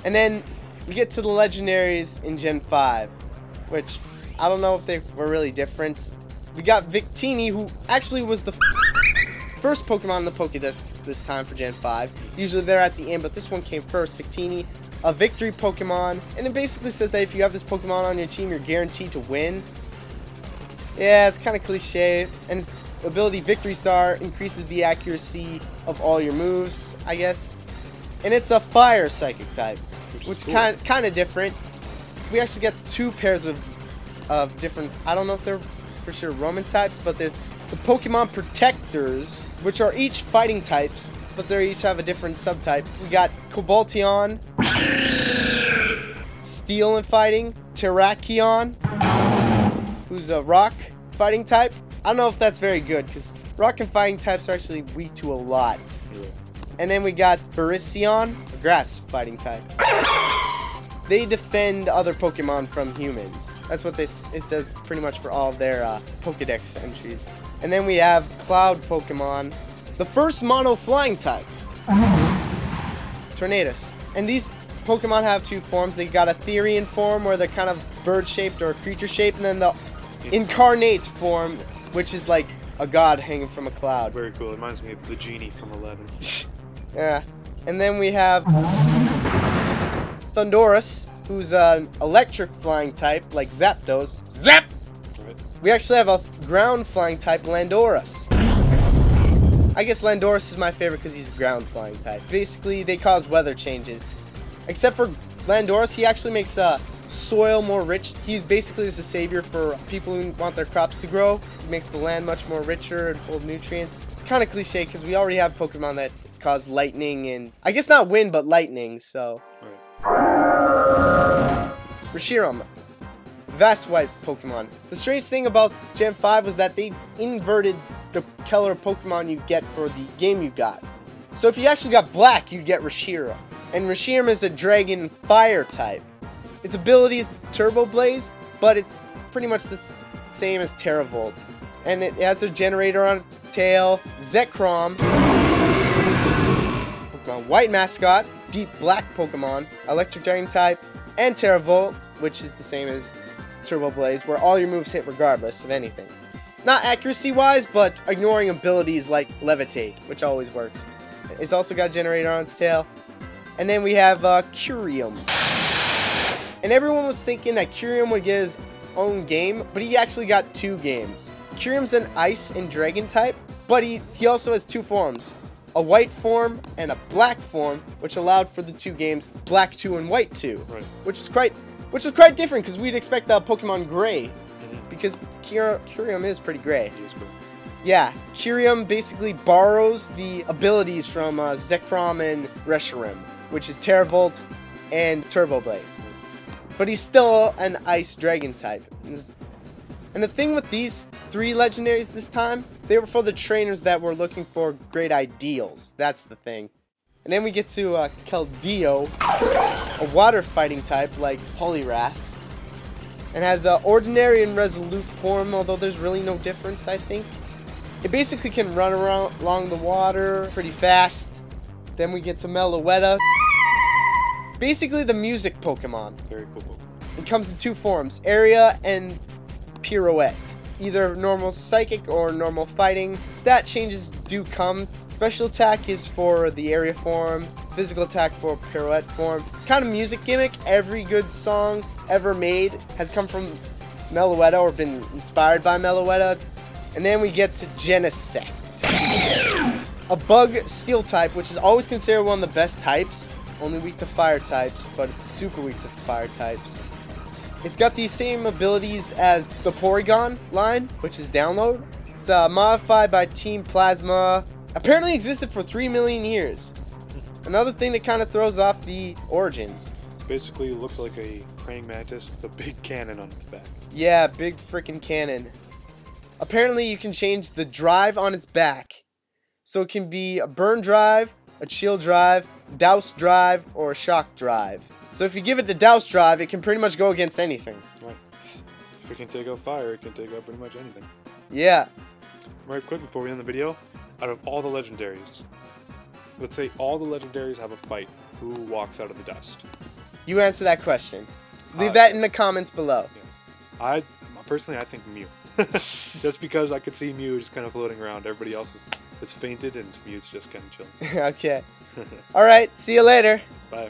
And then we get to the legendaries in Gen 5, which I don't know if they were really different. We got Victini, who actually was the first Pokemon in the Pokedex this time for Gen 5. Usually they're at the end, but this one came first. Victini, a victory Pokemon, and it basically says that if you have this Pokemon on your team, you're guaranteed to win. Yeah, it's kind of cliche. And its ability Victory Star increases the accuracy of all your moves, I guess. And it's a fire psychic type, which is cool. kind of different. We actually get two pairs of different, I don't know if they're for sure Roman types, but there's the Pokemon Protectors, which are each fighting types, but they each have a different subtype. We got Cobalion, Steel and Fighting, Terrakion, who's a rock fighting type. I don't know if that's very good, because rock and fighting types are actually weak to a lot. Yeah. And then we got Virizion, a grass fighting type. They defend other Pokemon from humans. That's what it says pretty much for all of their Pokedex entries. And then we have Cloud Pokemon, the first mono flying type, Tornadus. And these Pokemon have two forms. They got a Therian form where they're kind of bird-shaped or creature-shaped, and then the incarnate form, which is like a god hanging from a cloud. Very cool. It reminds me of the genie from 11. Yeah. And then we have Thundurus, who's an electric flying type, like Zapdos. Zap! Right. We actually have a ground flying type, Landorus. I guess Landorus is my favorite because he's a ground flying type. Basically, they cause weather changes. Except for Landorus, he actually makes soil more rich. He's basically just a savior for people who want their crops to grow. He makes the land much more richer and full of nutrients. Kind of cliche because we already have Pokemon that cause lightning and, I guess not wind, but lightning, so. Right. Reshiram, vast white Pokemon. The strange thing about Gen 5 was that they inverted the color of Pokemon you get for the game you got. So if you actually got black, you'd get Reshiram. And Reshiram is a dragon fire type. Its ability is Turbo Blaze, but it's pretty much the same as Terravolt. And it has a generator on its tail. Zekrom, Pokemon White mascot, deep black Pokemon, electric dragon type, and Terravolt, which is the same as Turbo Blaze, where all your moves hit regardless of anything. Not accuracy-wise, but ignoring abilities like Levitate, which always works. It's also got a generator on its tail. And then we have Kyurem. And everyone was thinking that Kyurem would get his own game, but he actually got two games. Kyurem's an ice and dragon type, but he also has two forms. A white form and a black form, which allowed for the two games, Black 2 and White 2. Right. Which was quite different, because we'd expect Pokemon Gray. Because Kyurem is pretty gray. He is gray. Yeah, Kyurem basically borrows the abilities from Zekrom and Reshiram, which is Terravolt and Turbo Blaze. But he's still an Ice Dragon type. And the thing with these three legendaries this time, they were for the trainers that were looking for great ideals. That's the thing. And then we get to Keldeo, a water fighting type like Poliwrath. And has ordinary and resolute form, although there's really no difference, I think. It basically can run around along the water pretty fast. Then we get to Meloetta. Basically the music Pokemon. Very cool. It comes in two forms, Area and Pirouette. Either normal psychic or normal fighting. Stat changes do come. Special attack is for the area form, physical attack for pirouette form. Kind of music gimmick, every good song ever made has come from Meloetta or been inspired by Meloetta. And then we get to Genesect. A bug steel type, which is always considered one of the best types. Only weak to fire types, but it's super weak to fire types. It's got the same abilities as the Porygon line, which is download. It's modified by Team Plasma. Apparently existed for 3 million years. Another thing that kind of throws off the origins. It basically looks like a praying mantis with a big cannon on its back. Yeah, big freaking cannon. Apparently you can change the drive on its back. So it can be a burn drive, a chill drive, douse drive, or a shock drive. So if you give it the douse drive, it can pretty much go against anything. Right. If it can take out fire, it can take out pretty much anything. Yeah. Right, quick before we end the video, out of all the legendaries, let's say all the legendaries have a fight, who walks out of the dust? You answer that question. Leave that in the comments below. Yeah. Personally, I think Mew. Just because I could see Mew just kind of floating around. Everybody else is fainted, and Mew's just kind of chilling. Okay. All right. See you later. Bye.